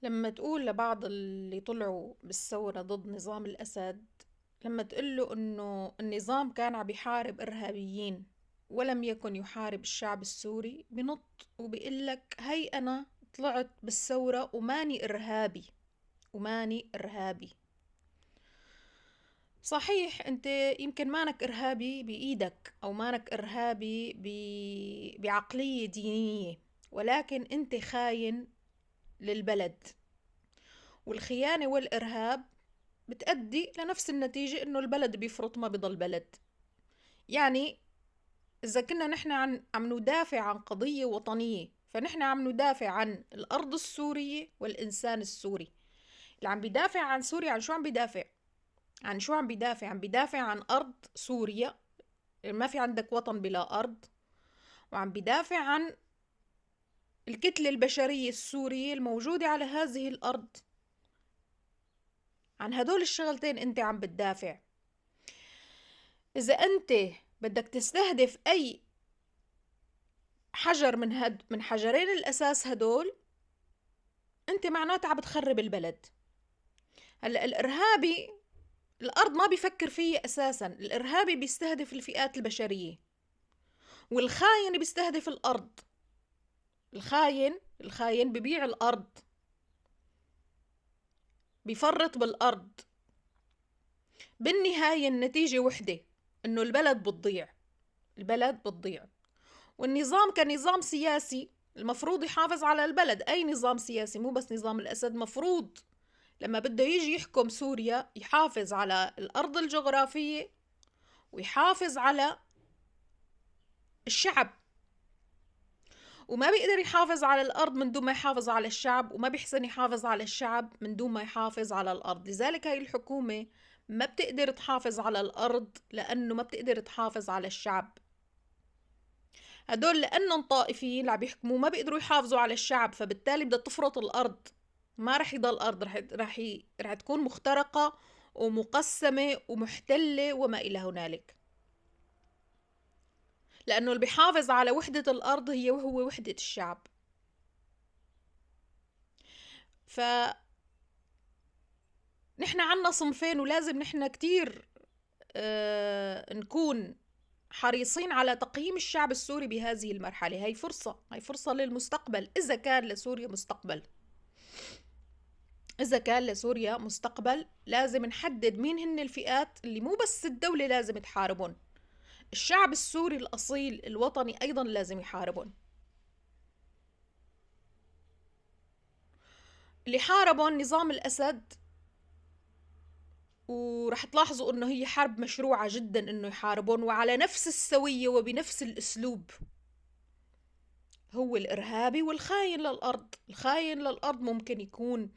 لما تقول لبعض اللي طلعوا بالثورة ضد نظام الأسد، لما تقوله إنه النظام كان عم بيحارب إرهابيين ولم يكن يحارب الشعب السوري، بنط وبيقلك هي أنا طلعت بالثورة وماني إرهابي. وماني إرهابي. صحيح أنت يمكن مانك إرهابي بإيدك أو مانك إرهابي بعقلية دينية، ولكن أنت خاين للبلد. والخيانة والإرهاب بتأدي لنفس النتيجة، إنه البلد بيفرط ما بضل بلد. يعني إذا كنا نحن عم ندافع عن قضية وطنية، فنحن عم ندافع عن الأرض السورية والإنسان السوري. اللي عم بيدافع عن سوريا عن شو عم بيدافع؟ عن شو عم بيدافع؟ عم بيدافع عن أرض سوريا، ما في عندك وطن بلا أرض. وعم بيدافع عن الكتلة البشرية السورية الموجودة على هذه الأرض. عن هدول الشغلتين أنت عم بتدافع. إذا أنت بدك تستهدف أي حجر من حجرين الأساس هدول، أنت معناتها عم بتخرب البلد. هلا الإرهابي الأرض ما بيفكر فيه أساسا، الإرهابي بيستهدف الفئات البشرية، والخاين بيستهدف الأرض. الخاين ببيع الأرض، بيفرط بالأرض. بالنهاية النتيجة وحدة، إنه البلد بتضيع. البلد بتضيع. والنظام كنظام سياسي المفروض يحافظ على البلد. أي نظام سياسي، مو بس نظام الأسد، مفروض لما بده يجي يحكم سوريا يحافظ على الأرض الجغرافية ويحافظ على الشعب. وما بيقدر يحافظ على الأرض من دون ما يحافظ على الشعب، وما بيحسن يحافظ على الشعب من دون ما يحافظ على الأرض. لذلك هاي الحكومة ما بتقدر تحافظ على الأرض، لأنه ما بتقدر تحافظ على الشعب. هدول لأنهم طائفيين اللي عم يحكموا ما بيقدروا يحافظوا على الشعب، فبالتالي بدها تفرط الأرض. ما رح يضل أرض، رح تكون مخترقة ومقسمة ومحتلة وما إلى هنالك. لأنه اللي بيحافظ على وحدة الأرض هو وحدة الشعب. فنحن عنا صنفين، ولازم نحن كتير نكون حريصين على تقييم الشعب السوري بهذه المرحلة. هاي فرصة للمستقبل، إذا كان لسوريا مستقبل. إذا كان لسوريا مستقبل لازم نحدد مين هن الفئات اللي مو بس الدولة لازم تحاربهم، الشعب السوري الأصيل الوطني أيضا لازم يحاربهم. اللي حاربهم نظام الأسد، ورح تلاحظوا انه هي حرب مشروعة جدا انه يحاربون، وعلى نفس السوية وبنفس الاسلوب. هو الارهابي والخاين للارض. الخاين للارض ممكن يكون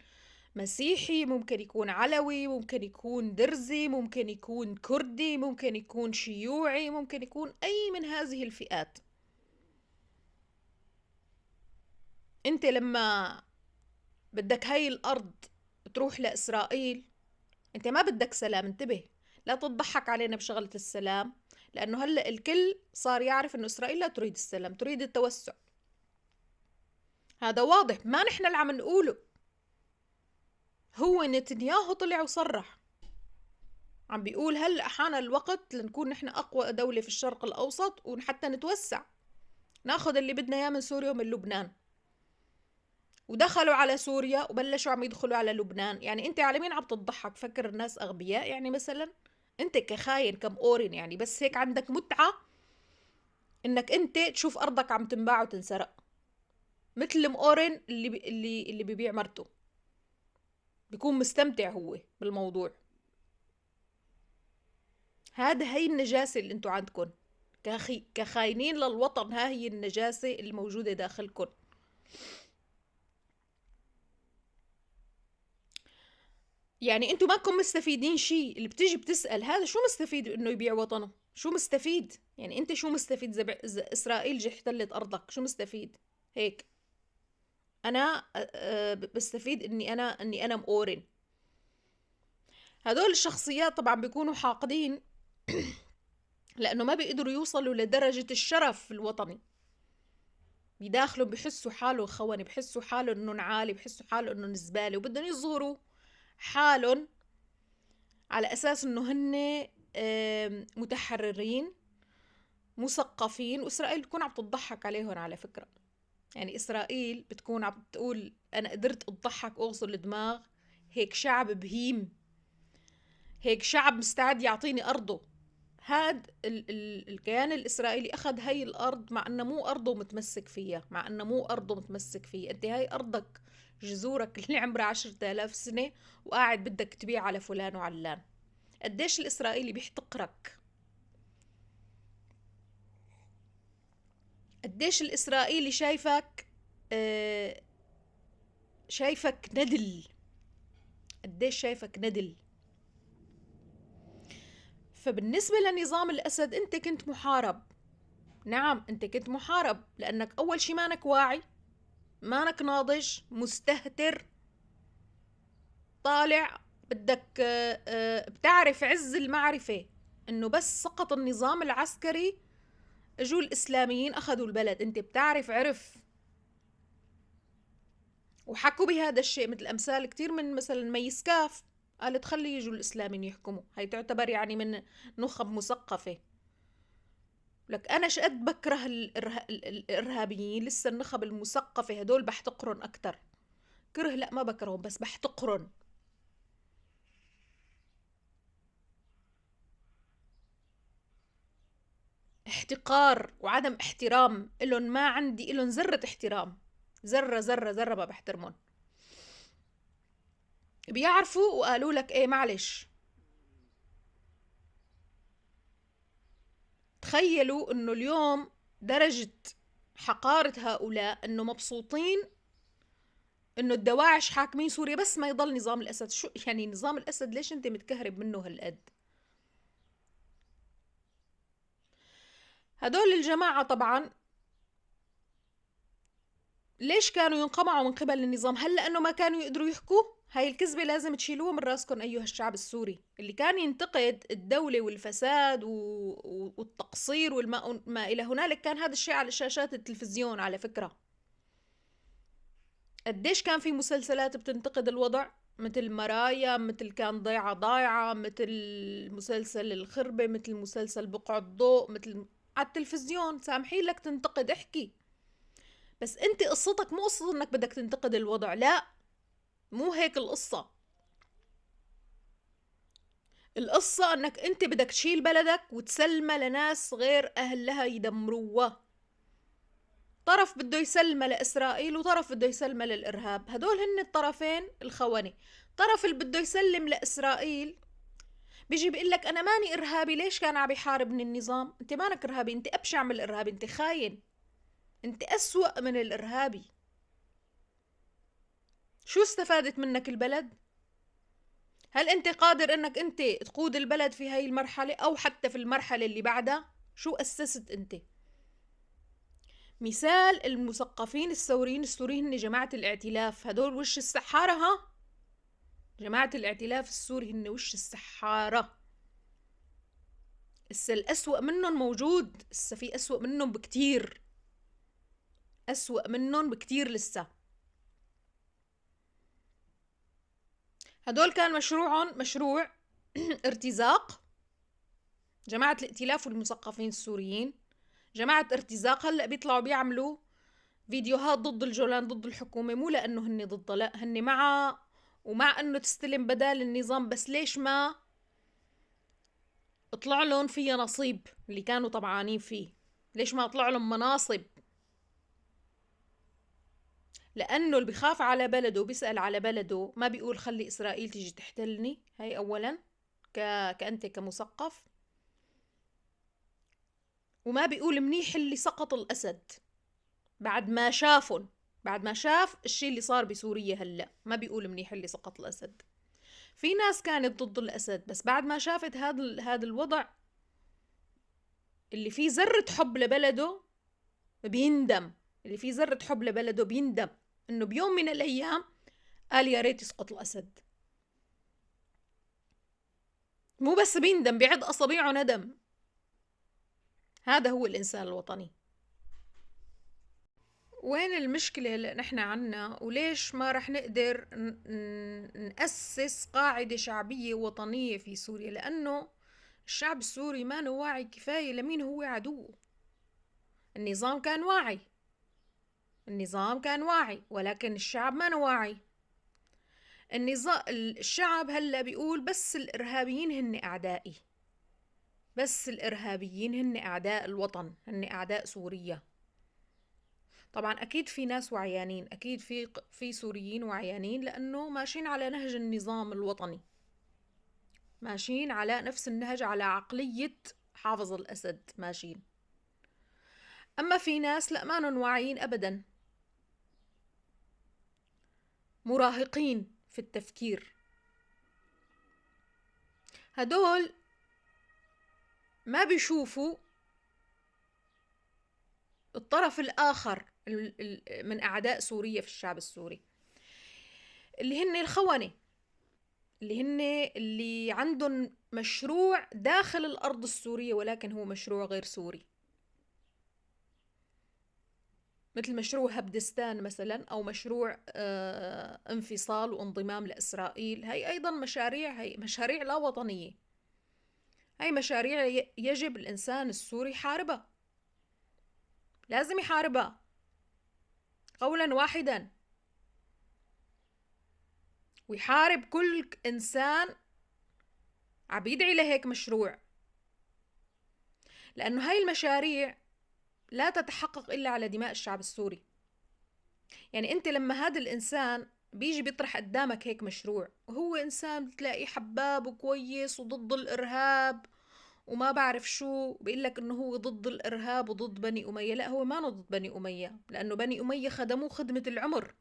مسيحي، ممكن يكون علوي، ممكن يكون درزي، ممكن يكون كردي، ممكن يكون شيوعي، ممكن يكون اي من هذه الفئات. انت لما بدك هاي الارض تروح لاسرائيل، انت ما بدك سلام. انتبه، لا تضحك علينا بشغلة السلام، لانه هلا الكل صار يعرف انه اسرائيل لا تريد السلام، تريد التوسع. هذا واضح، ما نحن اللي عم نقوله، هو نتنياهو طلع وصرح، عم بيقول هلا حان الوقت لنكون نحن اقوى دولة في الشرق الاوسط وحتى نتوسع، ناخذ اللي بدنا اياه من سوريا ومن لبنان. ودخلوا على سوريا وبلشوا عم يدخلوا على لبنان. يعني انت على مين عم تضحك؟ فكر الناس اغبياء يعني مثلا؟ انت كخاين كمقورن يعني بس هيك عندك متعة انك انت تشوف ارضك عم تنباع وتنسرق، مثل المقورن اللي بيبيع مرته، بيكون مستمتع هو بالموضوع. هي النجاسة اللي انتو عندكن كخاينين للوطن. ها هي النجاسة الموجودة داخلكن. يعني انتو ماكم مستفيدين شيء. اللي بتيجي بتسأل هذا شو مستفيد انه يبيع وطنه؟ شو مستفيد؟ يعني انت شو مستفيد إذا اسرائيل جي احتلت ارضك؟ شو مستفيد هيك؟ انا بستفيد اني انا مقورن. هدول الشخصيات طبعا بيكونوا حاقدين لانه ما بيقدروا يوصلوا لدرجة الشرف الوطني. بداخلهم بحسوا حالهم خونة، بحسوا حالهم انهم عالي، بحسوا حالهم انهم زبالة، وبدهم يظهروا حالهم على اساس انه هن متحررين مثقفين. واسرائيل بتكون عم تضحك عليهم على فكرة. يعني اسرائيل بتكون عم تقول انا قدرت اضحك واغسل الدماغ، هيك شعب بهيم، هيك شعب مستعد يعطيني ارضه. هاد الكيان الإسرائيلي أخذ هاي الأرض مع أنه مو أرضه متمسك فيها، مع أنه مو أرضه متمسك فيها. أنت هاي أرضك، جذورك اللي عمرها 10,000 سنة، وقاعد بدك تبيع على فلان وعلان. قديش الإسرائيلي بيحتقرك، قديش الإسرائيلي شايفك شايفك ندل، قديش شايفك ندل. فبالنسبة لنظام الأسد أنت كنت محارب. نعم أنت كنت محارب، لأنك أول شي مانك واعي، مانك ناضج، مستهتر، طالع بدك بتعرف عز المعرفة انه بس سقط النظام العسكري اجوا الاسلاميين اخذوا البلد. انت بتعرف عرف، وحكوا بهذا الشيء مثل امثال كتير من مثلا ميس كاف، قالت خلي يجوا الاسلاميين يحكموا، هي تعتبر يعني من نخب مثقفة. لك انا شقد بكره الارهابيين، لسه النخب المثقفة هدول بحتقرن اكتر. كره لا ما بكرههم، بس بحتقرن. احتقار وعدم احترام إلن، ما عندي إلن ذرة احترام، ذرة ذرة ذرة ما بحترمهم. بيعرفوا وقالوا لك ايه معلش. تخيلوا انه اليوم درجة حقارة هؤلاء انه مبسوطين انه الدواعش حاكمين سوريا بس ما يضل نظام الاسد. شو يعني نظام الاسد؟ ليش انت متكهرب منه هالقد؟ هدول الجماعة طبعا ليش كانوا ينقمعوا من قبل النظام؟ هل لأنه ما كانوا يقدروا يحكوا؟ هاي الكذبة لازم تشيلوها من راسكم أيها الشعب السوري اللي كان ينتقد الدولة والفساد والتقصير والما ما إلى هنالك. كان هذا الشيء على شاشات التلفزيون على فكرة. قديش كان في مسلسلات بتنتقد الوضع، مثل مرايا، مثل كان ضيعة ضايعة، مثل مسلسل الخربة، مثل مسلسل بقع الضوء، مثل على التلفزيون. سامحين لك تنتقد، احكي. بس انت قصتك مو قصة انك بدك تنتقد الوضع، لا، مو هيك القصة. القصة انك انت بدك تشيل بلدك وتسلمها لناس غير اهلها يدمروها. طرف بده يسلمها لاسرائيل وطرف بده يسلمها للارهاب. هدول هن الطرفين الخونة. طرف اللي بده يسلم لاسرائيل بيجي بيقول لك انا ماني ارهابي، ليش كان عم يحاربني النظام؟ انت مانك ارهابي، انت ابشع من الارهابي، انت خاين، انت اسوأ من الارهابي. شو استفادت منك البلد؟ هل انت قادر انك انت تقود البلد في هاي المرحلة او حتى في المرحلة اللي بعدها؟ شو اسست انت؟ مثال المثقفين الثوريين السوريين هن جماعة الائتلاف. هدول وش السحارة، ها؟ جماعة الائتلاف السوري هن وش السحارة. لسه الأسوأ منهم موجود، لسه في أسوأ منهم بكتير، أسوأ منهم بكتير لسه. هدول كان مشروعهم مشروع ارتزاق. جماعة الائتلاف والمثقفين السوريين جماعة ارتزاق. هلأ بيطلعوا بيعملوا فيديوهات ضد الجولان، ضد الحكومة، مو لأنه هن ضدها، لا، هن معها ومع أنه تستلم بدال النظام. بس ليش ما طلع لهم فيها نصيب اللي كانوا طمعانين فيه؟ ليش ما طلع لهم مناصب؟ لأنه اللي بخاف على بلده بيسأل على بلده، ما بيقول خلي إسرائيل تيجي تحتلني. هاي أولا كأنت كمثقف. وما بيقول منيح اللي سقط الأسد بعد ما شافن، بعد ما شاف الشي اللي صار بسوريا هلأ. ما بيقول منيح اللي سقط الأسد. في ناس كانت ضد الأسد بس بعد ما شافت هذا الوضع اللي فيه ذرة حب لبلده بيندم. اللي فيه ذرة حب لبلده بيندم انه بيوم من الايام قال يا ريت يسقط الاسد. مو بس بيندم، بيعد اصابيعه ندم. هذا هو الانسان الوطني. وين المشكلة اللي نحن عنا، وليش ما رح نقدر نأسس قاعدة شعبية وطنية في سوريا؟ لأنه الشعب السوري ما واعي كفاية لمين هو عدوه. النظام كان واعي، النظام كان واعي، ولكن الشعب ما واعي. الشعب هلا بيقول بس الإرهابيين هن أعدائي، بس الإرهابيين هن أعداء الوطن، هن أعداء سوريا. طبعا أكيد في ناس وعيانين، أكيد في سوريين وعيانين، لأنه ماشيين على نهج النظام الوطني، ماشيين على نفس النهج، على عقلية حافظ الأسد ماشيين. أما في ناس لا، ما واعيين أبدا، مراهقين في التفكير. هدول ما بيشوفوا الطرف الآخر من أعداء سوريا في الشعب السوري، اللي هن الخونة، اللي عندهم مشروع داخل الأرض السورية، ولكن هو مشروع غير سوري، مثل مشروع هبدستان مثلا، أو مشروع انفصال وانضمام لإسرائيل. هي أيضا مشاريع لا وطنية، هي مشاريع يجب الإنسان السوري يحاربها، لازم يحاربها قولا واحدا، ويحارب كل إنسان عم يدعي لهيك مشروع، لأنه هاي المشاريع لا تتحقق إلا على دماء الشعب السوري. يعني أنت لما هذا الإنسان بيجي بيطرح قدامك هيك مشروع، وهو إنسان بتلاقيه حباب وكويس وضد الإرهاب وما بعرف شو، بيقول لك إنه هو ضد الإرهاب وضد بني أمية. لا، هو ما ضد بني أمية، لأنه بني أمية خدموه خدمة العمر،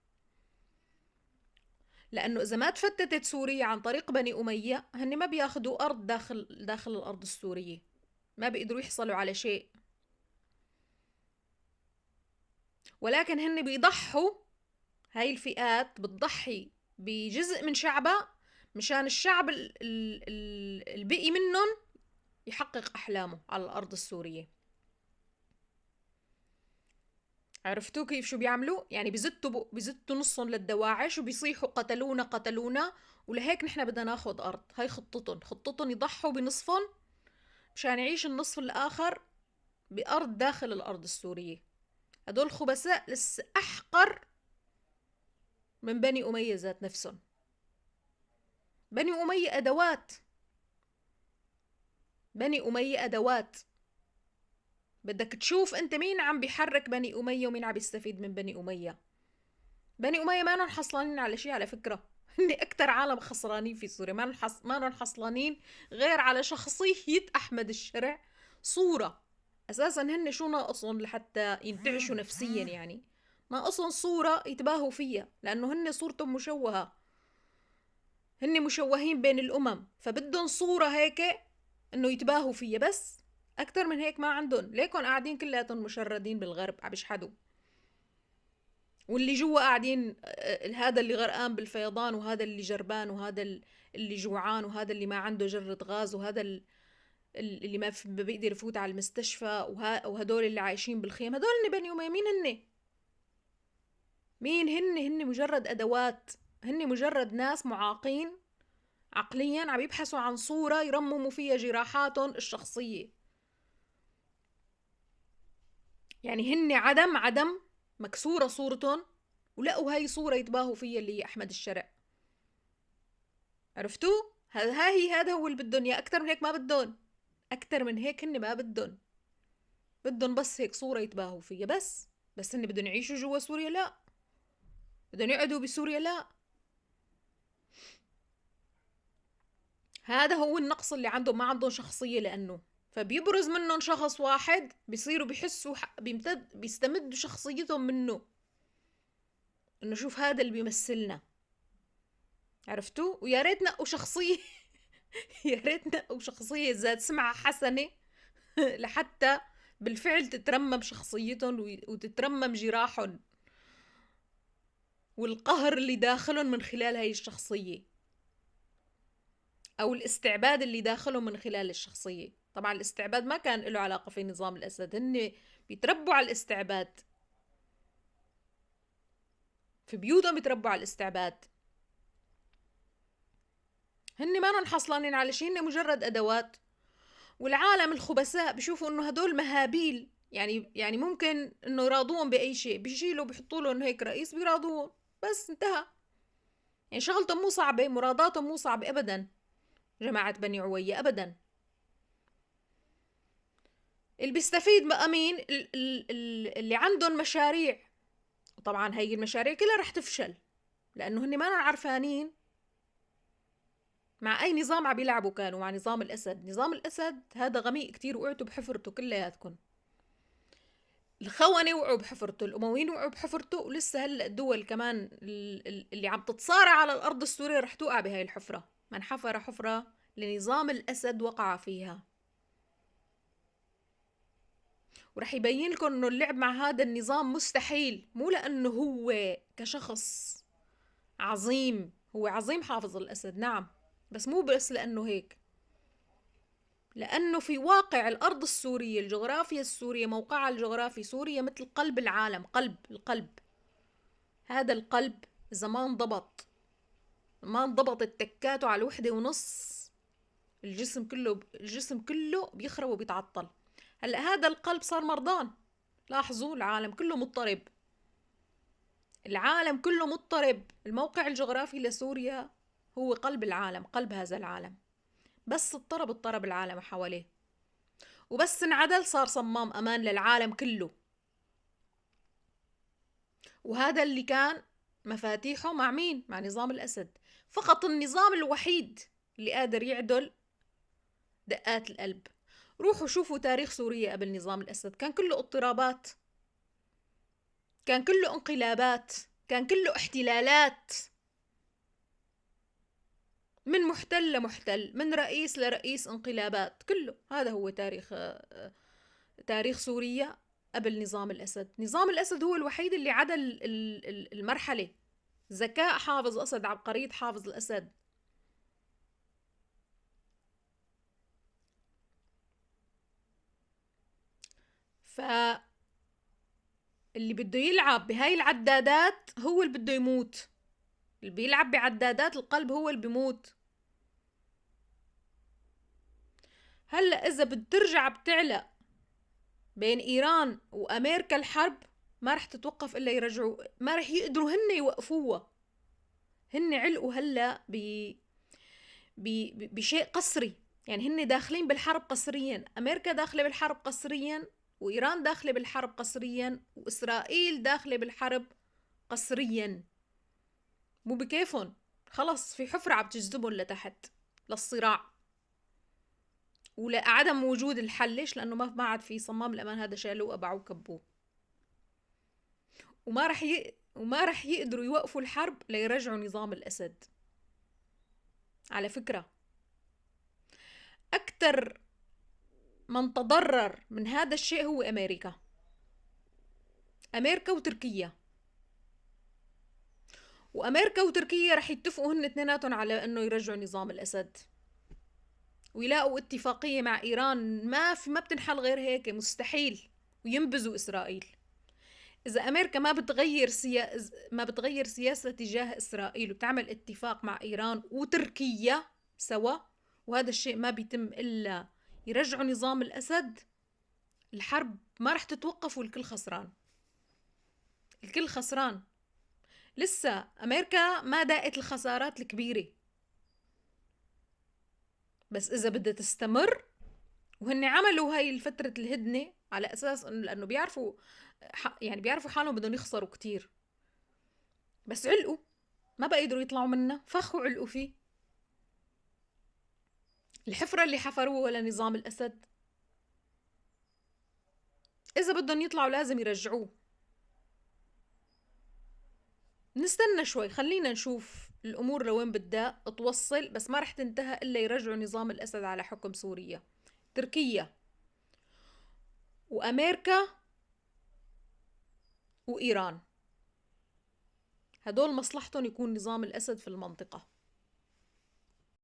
لأنه إذا ما تفتتت سوريا عن طريق بني أمية، هن ما بياخدوا أرض داخل الأرض السورية، ما بيقدروا يحصلوا على شيء، ولكن هن بيضحوا، هاي الفئات بتضحي بجزء من شعبها مشان الشعب البقي منهم يحقق أحلامه على الأرض السورية. عرفتوا كيف شو بيعملوا؟ يعني بزتوا نصهم للدواعش وبيصيحوا قتلونا قتلونا، ولهيك نحن بدنا ناخد أرض. هاي خطتهم يضحوا بنصفهم مشان يعيش النصف الآخر بأرض داخل الأرض السورية. هدول خبثاء لسه أحقر من بني أمية ذات نفسهم. بني أمية أدوات، بني أمية أدوات. بدك تشوف أنت مين عم بيحرك بني أمية ومين عم يستفيد من بني أمية. بني أمية ما نحن حصلانين على شيء على فكرة، هن أكتر عالم خسرانين في سوريا، ما نحن حصلانين غير على شخصية أحمد الشرع، صورة. أساسا هن شو ناقصهم لحتى ينتعشوا نفسيا؟ يعني ناقصهم صورة يتباهوا فيها، لأنه هن صورتهم مشوهة، هن مشوهين بين الأمم، فبدهم صورة هيك إنه يتباهوا فيها، بس أكتر من هيك ما عندهم. ليكن قاعدين كلياتهم مشردين بالغرب عم يشحدوا، واللي جوا قاعدين هذا اللي غرقان بالفيضان، وهذا اللي جربان، وهذا اللي جوعان، وهذا اللي ما عنده جرة غاز، وهذا اللي ما بيقدر يفوت على المستشفى، وهدول اللي عايشين بالخيم. هدول بني أمية مين هن؟ مين هن مجرد أدوات، هن مجرد ناس معاقين عقليا عم يبحثوا عن صورة يرمموا فيها جراحاتهم الشخصية. يعني هن عدم مكسورة صورتهم، ولقوا هاي صورة يتباهوا فيها اللي هي أحمد الشرع. عرفتوا؟ هذا هو اللي بدهم اياه، أكتر من هيك ما بدهم، أكتر من هيك هن ما بدهم بس هيك صورة يتباهوا فيها بس هن بدهم يعيشوا جوا سوريا؟ لا. بدهم يقعدوا بسوريا؟ لا. هذا هو النقص اللي عندهم، ما عندهم شخصية، لأنه فبيبرز منهم شخص واحد بيصيروا بيحسوا بيستمدوا شخصيتهم منه، انه شوف هذا اللي بيمثلنا. عرفتوا؟ ويا ريت نقوا شخصية يا ريت نقوا شخصية ذات سمعة حسنة لحتى بالفعل تترمم شخصيتهم وتترمم جراحهم والقهر اللي داخلهم من خلال هاي الشخصية، أو الاستعباد اللي داخلهم من خلال الشخصية. طبعا الاستعباد ما كان له علاقة في نظام الأسد، هن بيتربوا على الاستعباد، في بيوتهم يتربوا على الاستعباد. هن ما حصلانين على شيء، هن مجرد أدوات. والعالم الخبثاء بيشوفوا انه هدول مهابيل، يعني ممكن انه يراضوهم باي شيء، بيشيلوا بيحطوا لهم هيك رئيس بيراضوهم، بس انتهى. يعني شغلتهم مو صعبة، مراداتهم مو صعبة ابدا، جماعة بني عوية ابدا. اللي بيستفيد بقى مين؟ اللي عندهم مشاريع. وطبعا هي المشاريع كلها رح تفشل، لانه هن ما عارفانين مع اي نظام عم يلعبوا. كانوا مع نظام الاسد. نظام الاسد هذا غميق كتير، وقعتوا بحفرته كلياتكم. الخونة وقعوا بحفرته، الأمويين وقعوا بحفرته، ولسه هلأ الدول كمان اللي عم تتصارع على الأرض السورية رح توقع بهاي الحفرة. من حفر حفرة لنظام الأسد وقع فيها. ورح يبين لكم إنه اللعب مع هذا النظام مستحيل، مو لأنه هو كشخص عظيم، هو عظيم حافظ الأسد نعم، بس مو بس لأنه هيك، لأنه في واقع الأرض السورية، الجغرافيا السورية، موقعها الجغرافي، سوريا مثل قلب العالم، القلب. هذا القلب إذا ما انضبط التكاته على 1.5، الجسم كله بيخرب وبيتعطل. هلأ هذا القلب صار مرضان. لاحظوا العالم كله مضطرب، العالم كله مضطرب. الموقع الجغرافي لسوريا هو قلب العالم، قلب هذا العالم. بس اضطرب العالم حواليه، وبس انعدل صار صمام أمان للعالم كله. وهذا اللي كان مفاتيحه مع مين؟ مع نظام الأسد. فقط النظام الوحيد اللي قادر يعدل دقات القلب. روحوا شوفوا تاريخ سوريا قبل نظام الأسد، كان كله اضطرابات، كان كله انقلابات، كان كله احتلالات، من محتل لمحتل، من رئيس لرئيس، انقلابات، كله. هذا هو تاريخ سوريا قبل نظام الأسد. نظام الأسد هو الوحيد اللي عدل المرحلة. ذكاء حافظ أسد، عبقرية حافظ الأسد. فاللي بده يلعب بهاي العدادات هو اللي بده يموت. اللي بيلعب بعدادات القلب هو اللي بيموت. هلأ إذا بترجع بتعلق بين إيران وأمريكا الحرب، ما رح تتوقف إلا يرجعوا، ما رح يقدروا هن يوقفوها. هن علقوا هلأ بشيء قسري، يعني هن داخلين بالحرب قسريا. أمريكا داخلة بالحرب قسريا، وإيران داخلة بالحرب قسريا، وإسرائيل داخلة بالحرب قسريا. مو بكيفهم، خلص في حفرة عم تجذبهم لتحت للصراع ولعدم وجود الحل. ليش؟ لأنه ما عاد في صمام الأمان، هذا شالوه قبعوه كبوه. وما رح يقدروا يوقفوا الحرب ليرجعوا نظام الأسد. على فكرة أكتر من تضرر من هذا الشيء هو أمريكا وتركيا. وأمريكا وتركيا رح يتفقوا هن اثنيناتهم على أنه يرجعوا نظام الأسد، ويلاقوا اتفاقية مع إيران ما بتنحل غير هيك، مستحيل، وينبذوا إسرائيل. إذا أمريكا ما بتغير سياسة تجاه إسرائيل وبتعمل اتفاق مع إيران وتركيا سوا، وهذا الشيء ما بيتم إلا يرجعوا نظام الأسد، الحرب ما رح تتوقف والكل خسران. الكل خسران. لسه أمريكا ما داقت الخسارات الكبيرة، بس إذا بدها تستمر، وهن عملوا هاي الفترة الهدنة على أساس لأنه بيعرفوا حالهم بدهم يخسروا كتير، بس علقوا ما بقى يقدروا يطلعوا منها، فخوا علقوا فيه. الحفرة اللي حفروها لنظام الأسد إذا بدهم يطلعوا لازم يرجعوه. نستنى شوي، خلينا نشوف الأمور لوين بدها توصل، بس ما رح تنتهي إلا يرجعوا نظام الأسد على حكم سوريا. تركيا وأمريكا وإيران هدول مصلحتهم يكون نظام الأسد في المنطقة.